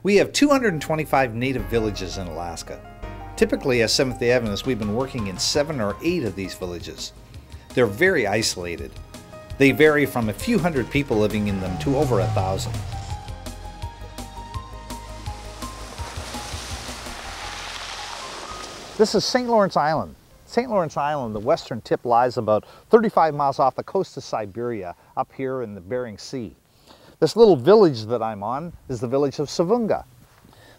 We have 225 native villages in Alaska. Typically, as Seventh-day Adventists, we've been working in 7 or 8 of these villages. They're very isolated. They vary from a few hundred people living in them to over 1,000. This is St. Lawrence Island. St. Lawrence Island, the western tip, lies about 35 miles off the coast of Siberia, up here in the Bering Sea. This little village that I'm on is the village of Savunga.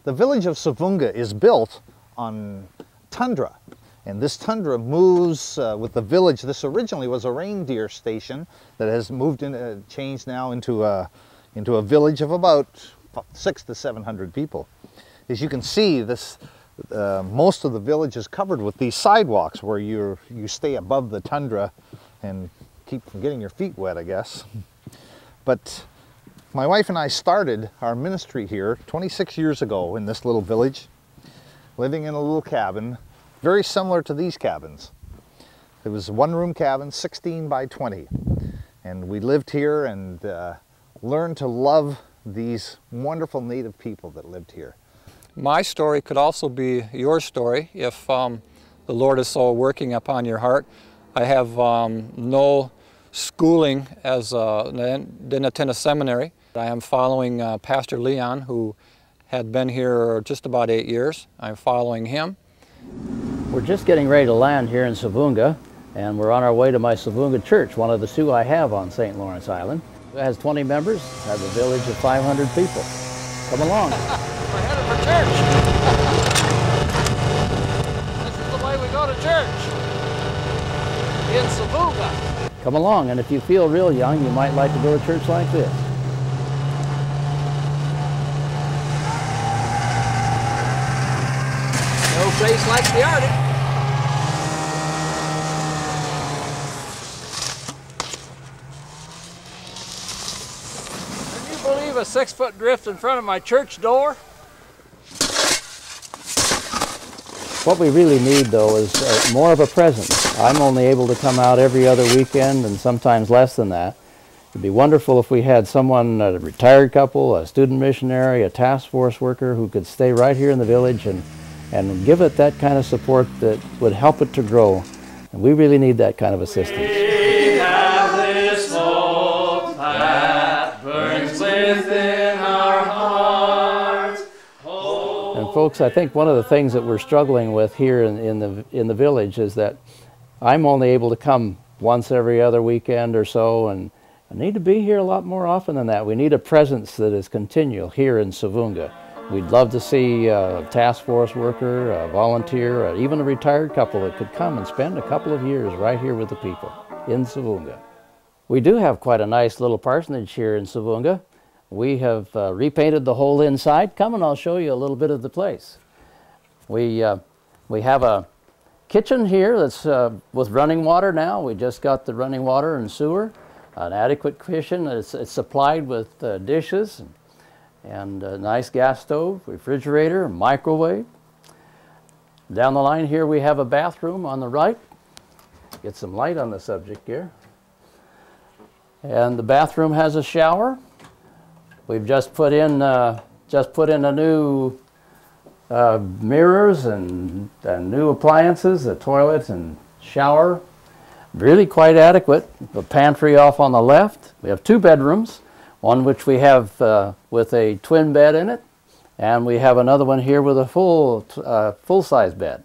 The village of Savunga is built on tundra, and this tundra moves with the village. This originally was a reindeer station that has moved in, changed now into a village of about 600 to 700 people. As you can see, this most of the village is covered with these sidewalks where you stay above the tundra and keep from getting your feet wet, I guess. But my wife and I started our ministry here 26 years ago in this little village, living in a little cabin, very similar to these cabins. It was a one-room cabin, 16 by 20. And we lived here and learned to love these wonderful native people that lived here. My story could also be your story if the Lord is so working upon your heart. I have no schooling didn't attend a seminary. I am following Pastor Leon, who had been here just about 8 years. I'm following him. We're just getting ready to land here in Savunga, and we're on our way to my Savunga church, one of the 2 I have on St. Lawrence Island. It has 20 members, has a village of 500 people. Come along. We're headed for church. This is the way we go to church, in Savunga. Come along, and if you feel real young, you might like to go to church like this. No place like the Arctic. Can you believe a 6-foot drift in front of my church door? What we really need, though, is more of a presence. I'm only able to come out every other weekend and sometimes less than that. It'd be wonderful if we had someone, a retired couple, a student missionary, a task force worker who could stay right here in the village and give it that kind of support that would help it to grow. And we really need that kind of assistance. We have this hope that burns within our hearts. And folks, I think one of the things that we're struggling with here in the village is that I'm only able to come once every other weekend or so, and I need to be here a lot more often than that. We need a presence that is continual here in Savunga. We'd love to see a task force worker, a volunteer, even a retired couple that could come and spend a couple of years right here with the people in Savunga. We do have quite a nice little parsonage here in Savunga. We have repainted the whole inside. Come and I'll show you a little bit of the place. We have a kitchen here that's with running water now. We just got the running water and sewer. An adequate kitchen. It's supplied with dishes and a nice gas stove, refrigerator, microwave. Down the line here we have a bathroom on the right. Get some light on the subject here. And the bathroom has a shower. We've just put in a new mirrors and new appliances, a toilet and shower. Really quite adequate. The pantry off on the left. We have 2 bedrooms, one which we have with a twin bed in it, and we have another one here with a full-size bed.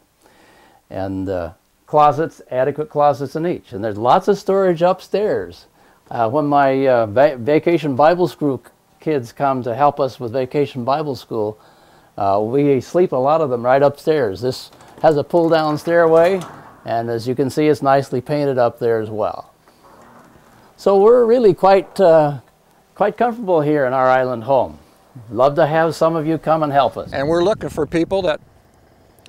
And closets, adequate closets in each. And there's lots of storage upstairs. When my Vacation Bible School kids come to help us with Vacation Bible School, we sleep a lot of them right upstairs. This has a pull-down stairway, and as you can see, it's nicely painted up there as well. So we're really quite comfortable here in our island home. Love to have some of you come and help us. And we're looking for people that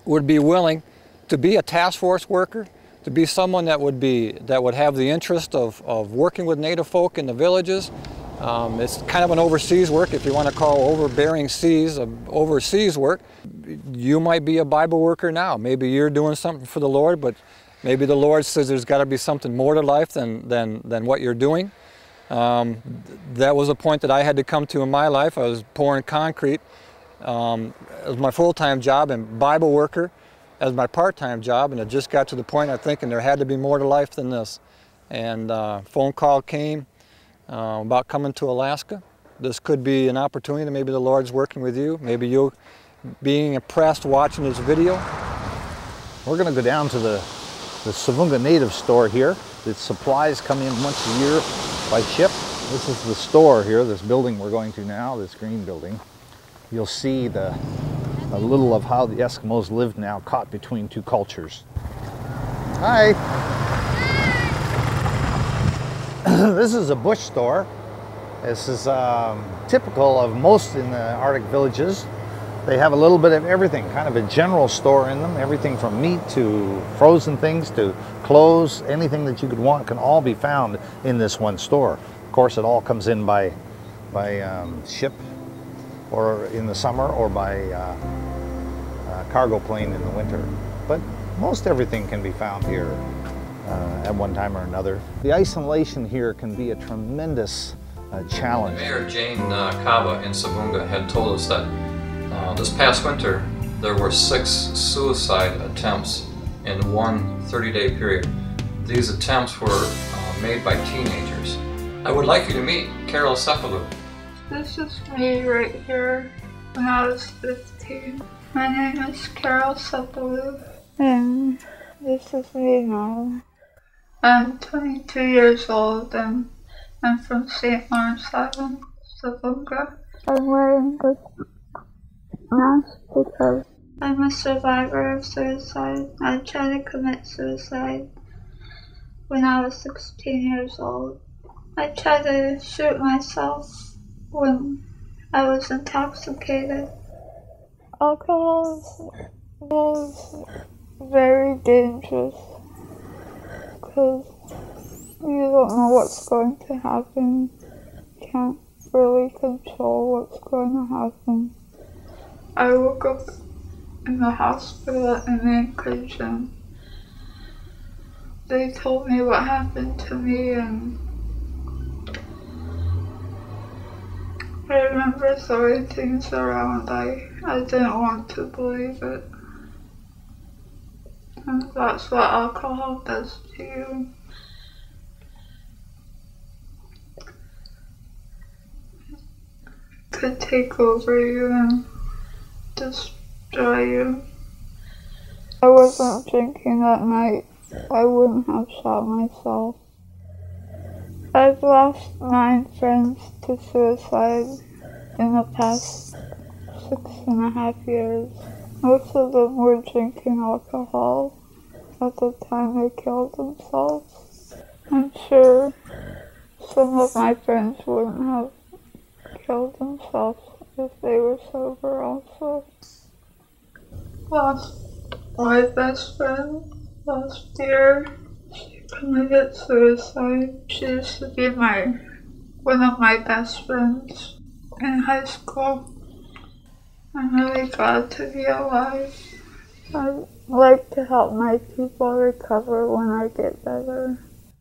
would be willing to be a task force worker, to be someone that would have the interest of working with Native folk in the villages. It's kind of an overseas work, if you want to call overbearing seas overseas work. You might be a Bible worker now. Maybe you're doing something for the Lord, but maybe the Lord says there's got to be something more to life than what you're doing. That was a point that I had to come to in my life. I was pouring concrete as my full-time job and Bible worker as my part-time job, and it just got to the point of thinking there had to be more to life than this. And phone call came about coming to Alaska. This could be an opportunity that maybe the Lord's working with you. Maybe you being impressed watching this video. We're going to go down to the Savoonga Native store here. The supplies come in once a year by ship. This is the store here, this building we're going to now, this green building. You'll see a little of how the Eskimos live now, caught between two cultures. Hi! This is a bush store. This is typical of most in the Arctic villages. They have a little bit of everything, kind of a general store in them. Everything from meat to frozen things to clothes, anything that you could want can all be found in this one store. Of course, it all comes in by ship, or in the summer, or by cargo plane in the winter. But most everything can be found here at one time or another. The isolation here can be a tremendous challenge. Mayor Jane Kava in Savoonga had told us that this past winter there were 6 suicide attempts in one 30-day period. These attempts were made by teenagers. I would like you to meet Carol Cephalou. This is me right here when I was 15. My name is Carol Cephalou, and this is me now. I'm 22 years old and I'm from St. Lawrence Island, Savoonga. I'm wearing this mask because I'm a survivor of suicide. I tried to commit suicide when I was 16 years old. I tried to shoot myself when I was intoxicated. Alcohol is very dangerous because you don't know what's going to happen. You can't really control what's going to happen. I woke up in the hospital in Anchorage and they told me what happened to me, and I remember throwing things around. I didn't want to believe it. And that's what alcohol does to you. It could take over you and destroy you. If I wasn't drinking that night, I wouldn't have shot myself. I've lost 9 friends to suicide in the past 6.5 years. Most of them were drinking alcohol at the time they killed themselves. I'm sure some of my friends wouldn't have killed themselves if they were sober also. Lost my best friend last year. She committed suicide. She used to be one of my best friends in high school. I'm really glad to be alive. I'd like to help my people recover when I get better.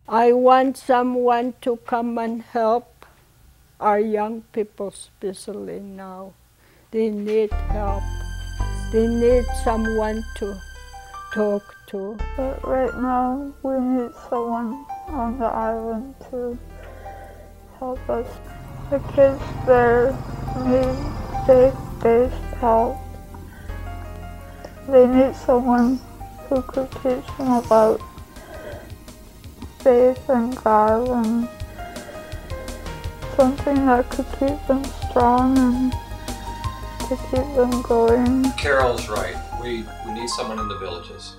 I want someone to come and help our young people, especially now. They need help. They need someone to talk to. But right now, we need someone on the island to help us. The kids there need faith-based help. They need someone who could teach them about faith and God, and something that could keep them strong and to keep them going. Carol's right. We need someone in the villages.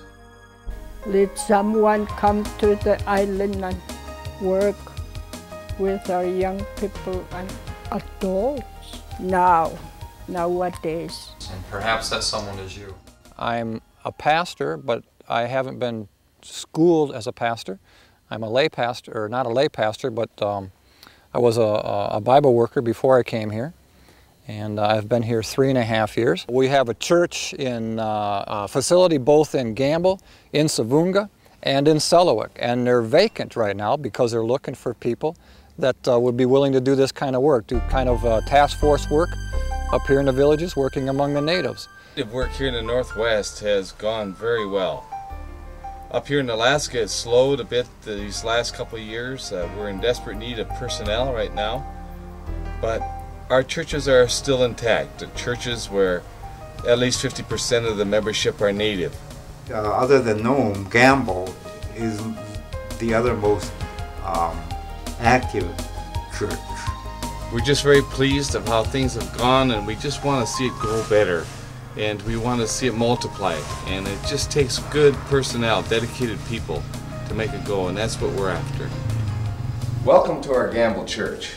Let someone come to the island and work with our young people and adults nowadays. And perhaps that someone is you. I'm a pastor, but I haven't been schooled as a pastor. I'm a lay pastor, or not a lay pastor, but I was a Bible worker before I came here. And I've been here 3.5 years. We have a church in a facility both in Gamble, in Savunga, and in Selawik. And they're vacant right now because they're looking for people that would be willing to do this kind of work, do kind of task force work up here in the villages, working among the natives. The work here in the Northwest has gone very well. Up here in Alaska, it's slowed a bit these last couple of years. We're in desperate need of personnel right now. But our churches are still intact. The churches where at least 50% of the membership are native. Other than Nome, Gamble is the other most active church. We're just very pleased of how things have gone, and we just want to see it grow better, and we want to see it multiply, and it just takes good personnel, dedicated people to make it go, and that's what we're after. Welcome to our Gamble Church.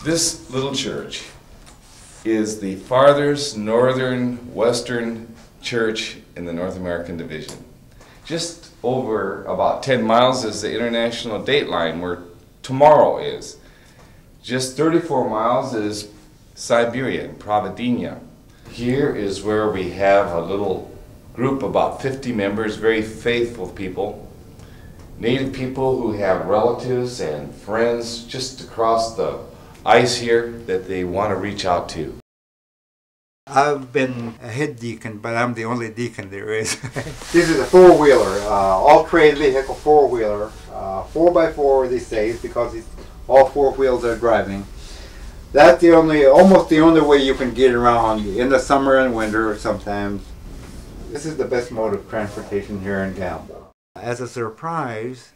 This little church is the farthest northern western church in the North American Division. Just over about 10 miles is the international date line where tomorrow is. Just 34 miles is Siberia and Providencia. Here is where we have a little group, about 50 members, very faithful people. Native people who have relatives and friends just across the ice here that they want to reach out to. I've been a head deacon, but I'm the only deacon there is. This is a four-wheeler, all-terrain vehicle four-wheeler, 4x4 these days because all four wheels are driving. That's the almost the only way you can get around in the summer and winter sometimes. This is the best mode of transportation here in Gamble. As a surprise,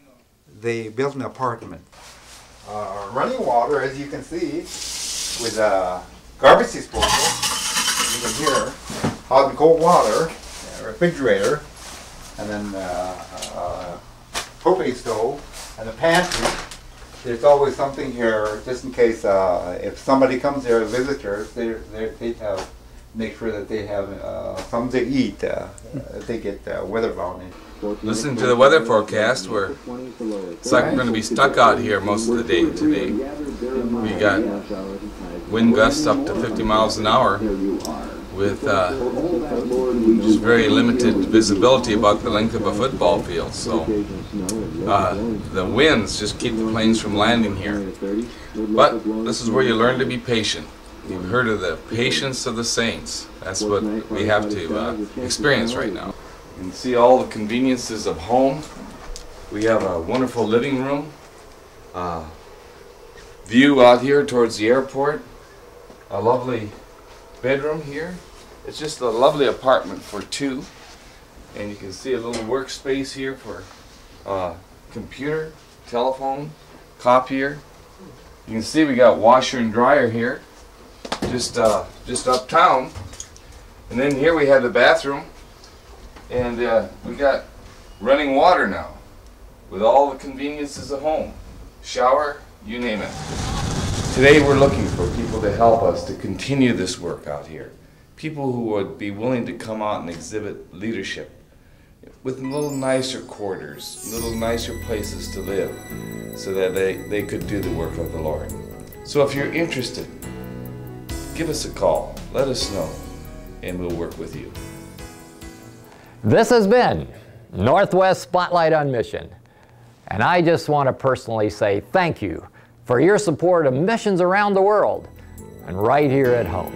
they built an apartment. Running water, as you can see, with a garbage disposal, you can hear hot and cold water, refrigerator, and then propane stove, and a pantry. There's always something here, just in case if somebody comes here, visitors, they have make sure that they have something to eat. They get weather-bound. Listen to the weather forecast. It's like we're going to be stuck out here most of the day today. We got wind gusts up to 50 miles an hour with just very limited visibility about the length of a football field. So the winds just keep the planes from landing here. But this is where you learn to be patient. You've heard of the patience of the saints. That's what we have to experience right now. You can see all the conveniences of home. We have a wonderful living room, view out here towards the airport, a lovely bedroom here. It's just a lovely apartment for two, and you can see a little workspace here for computer, telephone, copier. You can see we got washer and dryer here, just uptown, and then here we have the bathroom. And we got running water now, with all the conveniences of home. Shower, you name it. Today we're looking for people to help us to continue this work out here. People who would be willing to come out and exhibit leadership with little nicer quarters, little nicer places to live, so that they could do the work of the Lord. So if you're interested, give us a call, let us know, and we'll work with you. This has been Northwest Spotlight on Mission, and I just want to personally say thank you for your support of missions around the world and right here at home.